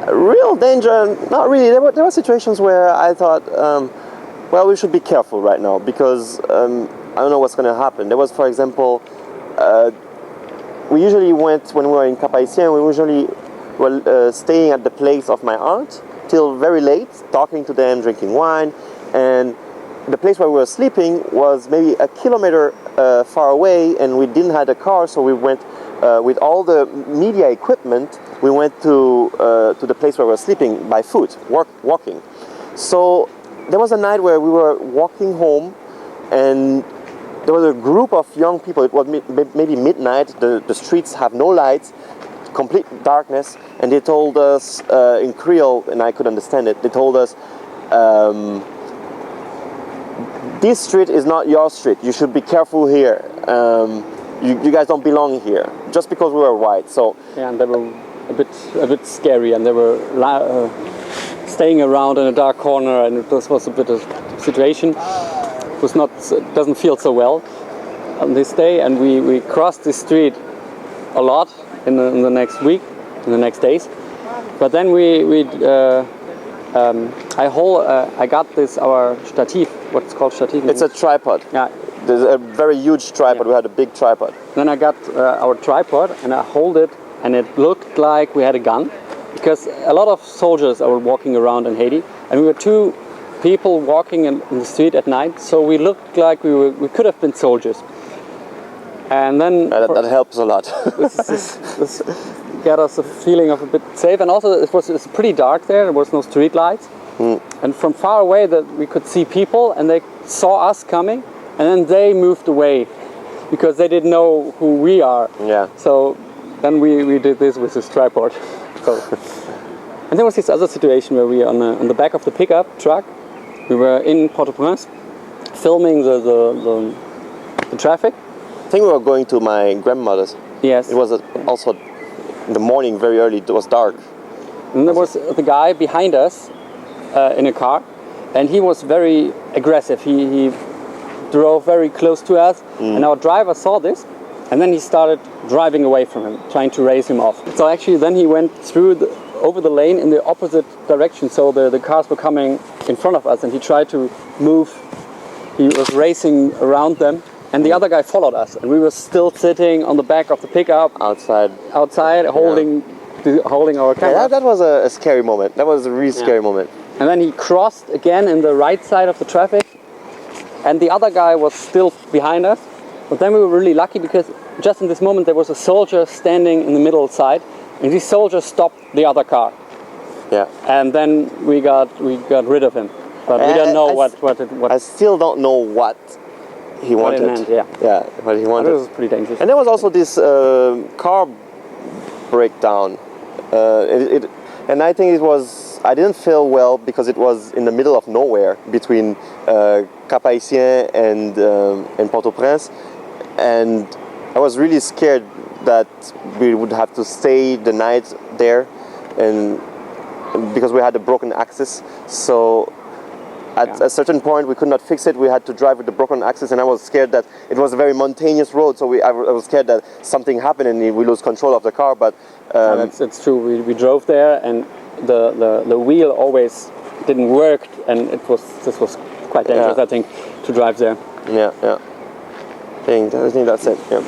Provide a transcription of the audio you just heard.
Real danger, not really. There were situations where I thought, well, we should be careful right now because I don't know what's going to happen. There was, for example, we usually went, when we were in Cap-Haitien, we usually were staying at the place of my aunt till very late, talking to them, drinking wine, and the place where we were sleeping was maybe a kilometer far away, and we didn't have a car, so we went with all the media equipment. We went to the place where we were sleeping by foot, walking. So there was a night where we were walking home, and there was a group of young people. It was maybe midnight. The streets have no lights, complete darkness, and they told us in Creole, and I could understand it. They told us, "This street is not your street. You should be careful here. You guys don't belong here." Just because we were white. So yeah, and they were a bit scary, and they were staying around in a dark corner, and this was a bit of a situation. It doesn't feel so well on this day, and we crossed the street a lot in the next week, in the next days. But then I got our stativ, what's called stativ. It's a tripod. Yeah. There's a very huge tripod. Yeah. We had a big tripod. Then I got our tripod and I hold it, and it looked like we had a gun, because a lot of soldiers are walking around in Haiti, and we were two people walking in the street at night, so we looked like we could have been soldiers. And then that helps a lot. this got us a feeling of a bit safe, and also it's pretty dark there. There was no street lights, and from far away that we could see people, and they saw us coming, and then they moved away because they didn't know who we are. Yeah. So then we did this with this tripod. So, and there was this other situation where we on the back of the pickup truck. We were in Port-au-Prince filming the traffic. I think we were going to my grandmother's. Yes. It was also in the morning, very early. It was dark. And there was the guy behind us in a car, and he was very aggressive. He drove very close to us, and our driver saw this, and then he started driving away from him, trying to race him off. So actually then he went over the lane in the opposite direction, so the cars were coming in front of us, and he tried to move. He was racing around them, and the other guy followed us, and we were still sitting on the back of the pickup outside holding our camera. Yeah, that was a scary moment. That was a really scary moment. And then he crossed again in the right side of the traffic, and the other guy was still behind us. But then we were really lucky, because just in this moment there was a soldier standing in the middle side, and this soldier stopped the other car. Yeah. And then we got rid of him. But we don't know what I still don't know what he wanted. What it meant, yeah. Yeah, what he wanted. It was pretty dangerous. And there was also this car breakdown. And I think I didn't feel well because it was in the middle of nowhere between Cap-Haitien and Port-au-Prince. And I was really scared that we would have to stay the night there, and because we had a broken axis. So at a certain point we could not fix it. We had to drive with the broken axis, and I was scared that it was a very mountainous road, so I was scared that something happened and we lose control of the car. But it's true. We drove there, and the wheel always didn't work, and this was quite dangerous, I think, to drive there. Yeah. I think that's it. Yeah.